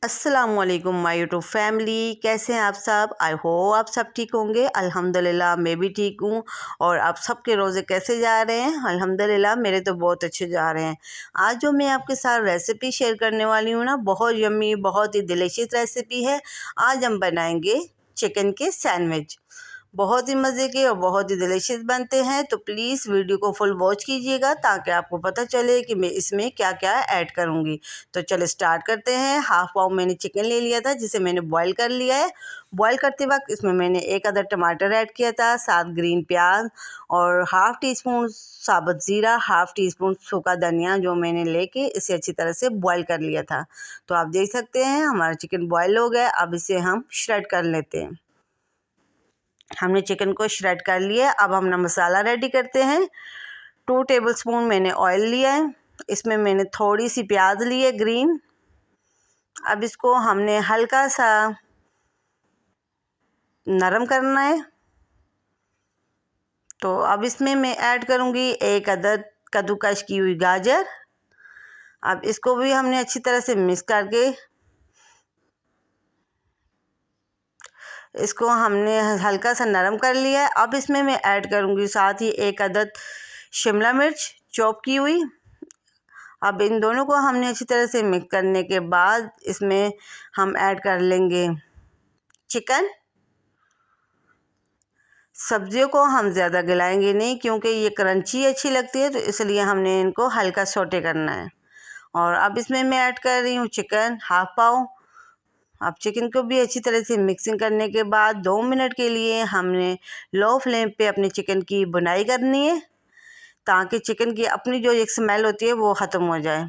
अस्सलामुअलैकुम my YouTube family, कैसे हैं आप सब। आई होप आप सब ठीक होंगे। अल्हम्दुलिल्लाह मैं भी ठीक हूँ। और आप सबके रोज़े कैसे जा रहे हैं। अल्हम्दुलिल्लाह मेरे तो बहुत अच्छे जा रहे हैं। आज जो मैं आपके साथ रेसिपी शेयर करने वाली हूँ ना, बहुत यम्मी, बहुत ही डिलीशियस रेसिपी है। आज हम बनाएंगे चिकन के सैंडविच। बहुत ही मज़े के और बहुत ही डिलीशियस बनते हैं। तो प्लीज़ वीडियो को फुल वॉच कीजिएगा ताकि आपको पता चले कि मैं इसमें क्या क्या ऐड करूँगी। तो चलो स्टार्ट करते हैं। हाफ़ पाव मैंने चिकन ले लिया था, जिसे मैंने बॉईल कर लिया है। बॉईल करते वक्त इसमें मैंने एक अदर टमाटर ऐड किया था, 7 ग्रीन प्याज और हाफ़ टी स्पून साबुत ज़ीरा, हाफ़ टी स्पून सूखा धनिया, जो मैंने लेके इसे अच्छी तरह से बॉईल कर लिया था। तो आप देख सकते हैं हमारा चिकन बॉयल हो गया। अब इसे हम श्रेड कर लेते हैं। हमने चिकन को श्रेड कर लिया। अब हम मसाला रेडी करते हैं। 2 टेबलस्पून मैंने ऑयल लिया है। इसमें मैंने थोड़ी सी प्याज ली है ग्रीन। अब इसको हमने हल्का सा नरम करना है। तो अब इसमें मैं ऐड करूँगी एक अदद कद्दूकश की हुई गाजर। अब इसको भी हमने अच्छी तरह से मिक्स करके इसको हमने हल्का सा नरम कर लिया है। अब इसमें मैं ऐड करूँगी साथ ही एक अदद शिमला मिर्च चॉप की हुई। अब इन दोनों को हमने अच्छी तरह से मिक्स करने के बाद इसमें हम ऐड कर लेंगे चिकन। सब्जियों को हम ज़्यादा गलाएंगे नहीं, क्योंकि ये क्रंची अच्छी लगती है, तो इसलिए हमने इनको हल्का सौटे करना है। और अब इसमें मैं ऐड कर रही हूँ चिकन हाफ़ पाव। अब चिकन को भी अच्छी तरह से मिक्सिंग करने के बाद 2 मिनट के लिए हमने लो फ्लेम पे अपने चिकन की बुनाई करनी है, ताकि चिकन की अपनी जो एक स्मेल होती है वो ख़त्म हो जाए।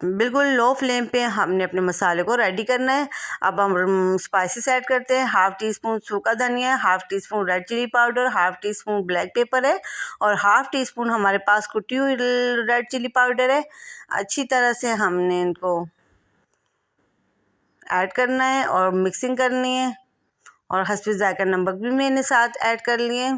बिल्कुल लो फ्लेम पे हमने अपने मसाले को रेडी करना है। अब हम स्पाइसेस ऐड करते हैं। हाफ़ टी स्पून सूखा धनिया है, half teaspoon red chilli powder, half teaspoon black pepper है और हाफ़ टी स्पून हमारे पास कुटी हुई रेड चिली पाउडर है। अच्छी तरह से हमने इनको ऐड करना है और मिक्सिंग करनी है। और हस्बी जायका नमक भी मैंने साथ ऐड कर लिए।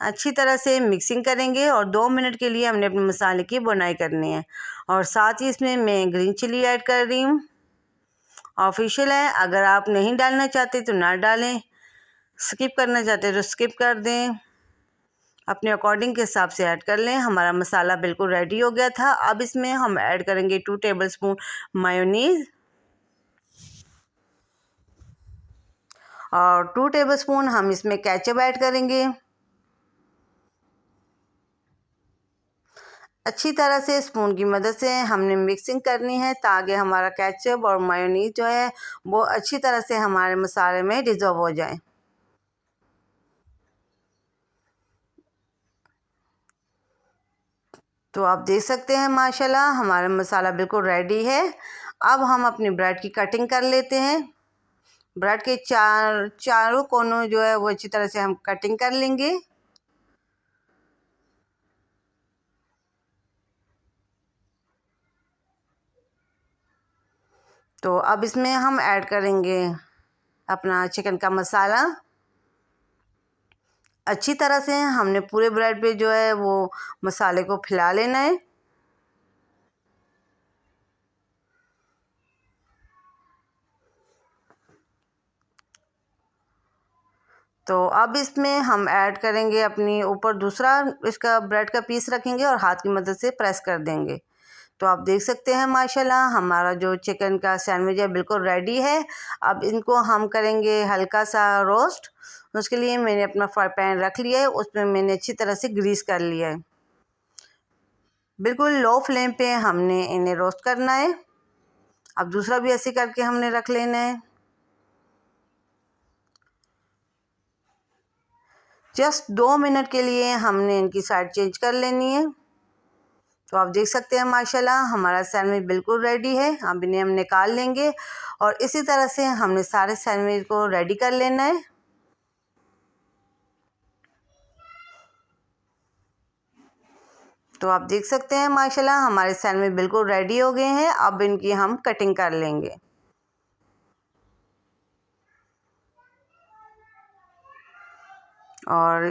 अच्छी तरह से मिक्सिंग करेंगे और 2 मिनट के लिए हमने अपने मसाले की बुनाई करनी है। और साथ ही इसमें मैं ग्रीन चिली ऐड कर रही हूँ। ऑफिशियल है, अगर आप नहीं डालना चाहते तो ना डालें, स्किप करना चाहते तो स्किप कर दें, अपने अकॉर्डिंग के हिसाब से ऐड कर लें। हमारा मसाला बिल्कुल रेडी हो गया था। अब इसमें हम ऐड करेंगे 2 टेबलस्पून मायोनीज़ और 2 टेबलस्पून हम इसमें केचप ऐड करेंगे। अच्छी तरह से स्पून की मदद से हमने मिक्सिंग करनी है, ताकि हमारा केचप और मायोनीज़ जो है वो अच्छी तरह से हमारे मसाले में डिज़ोल्व हो जाए। तो आप देख सकते हैं माशाल्लाह हमारा मसाला बिल्कुल रेडी है। अब हम अपनी ब्रेड की कटिंग कर लेते हैं। ब्रेड के चारों कोनों जो है वो अच्छी तरह से हम कटिंग कर लेंगे। तो अब इसमें हम ऐड करेंगे अपना चिकन का मसाला। अच्छी तरह से हमने पूरे ब्रेड पे जो है वो मसाले को फैला लेना है। तो अब इसमें हम ऐड करेंगे अपनी ऊपर दूसरा इसका ब्रेड का पीस रखेंगे और हाथ की मदद से प्रेस कर देंगे। तो आप देख सकते हैं माशाल्लाह हमारा जो चिकन का सैंडविच है बिल्कुल रेडी है। अब इनको हम करेंगे हल्का सा रोस्ट। उसके लिए मैंने अपना फ्राई पैन रख लिया है, उसमें मैंने अच्छी तरह से ग्रीस कर लिया है। बिल्कुल लो फ्लेम पे हमने इन्हें रोस्ट करना है। अब दूसरा भी ऐसे करके हमने रख लेना है। जस्ट 2 मिनट के लिए हमने इनकी साइड चेंज कर लेनी है। तो आप देख सकते हैं माशाल्लाह हमारा सैंडविच बिल्कुल रेडी है। अब इन्हें हम निकाल लेंगे और इसी तरह से हमने सारे सैंडविच को रेडी कर लेना है। तो आप देख सकते हैं माशाल्लाह हमारे सैंडविच बिल्कुल रेडी हो गए हैं। अब इनकी हम कटिंग कर लेंगे। और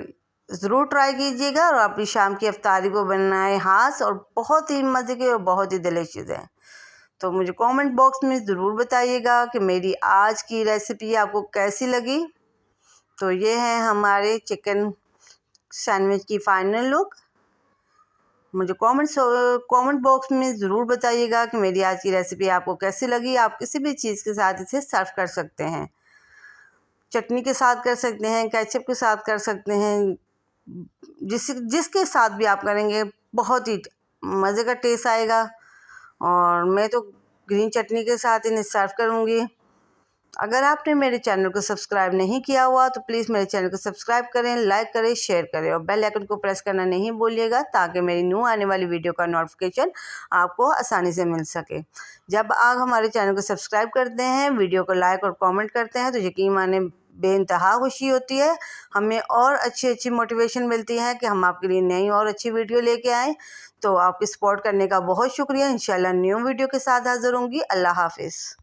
ज़रूर ट्राई कीजिएगा और अपनी शाम की इफ्तारी को बनाएं हाथ, और बहुत ही मज़े के और बहुत ही डिलीशियस है। तो मुझे कमेंट बॉक्स में ज़रूर बताइएगा कि मेरी आज की रेसिपी आपको कैसी लगी। तो ये है हमारे चिकन सैंडविच की फाइनल लुक। मुझे कमेंट बॉक्स में ज़रूर बताइएगा कि मेरी आज की रेसिपी आपको कैसी लगी। आप किसी भी चीज़ के साथ इसे सर्व कर सकते हैं, चटनी के साथ कर सकते हैं, केचप के साथ कर सकते हैं, जिसके साथ भी आप करेंगे बहुत ही मज़े का टेस्ट आएगा। और मैं तो ग्रीन चटनी के साथ इन्हें सर्व करूँगी। अगर आपने मेरे चैनल को सब्सक्राइब नहीं किया हुआ तो प्लीज़ मेरे चैनल को सब्सक्राइब करें, लाइक करें, शेयर करें और बेल आइकन को प्रेस करना नहीं भूलिएगा, ताकि मेरी न्यू आने वाली वीडियो का नोटिफिकेशन आपको आसानी से मिल सके। जब आप हमारे चैनल को सब्सक्राइब करते हैं, वीडियो को लाइक और कमेंट करते हैं, तो यकीन माने बेइंतहा खुशी होती है। हमें और अच्छी मोटिवेशन मिलती है कि हम आपके लिए नई और अच्छी वीडियो लेके आएँ। तो आपकी सपोर्ट करने का बहुत शुक्रिया। इंशाल्लाह न्यू वीडियो के साथ हाज़िर होंगी। अल्लाह हाफ़िज़।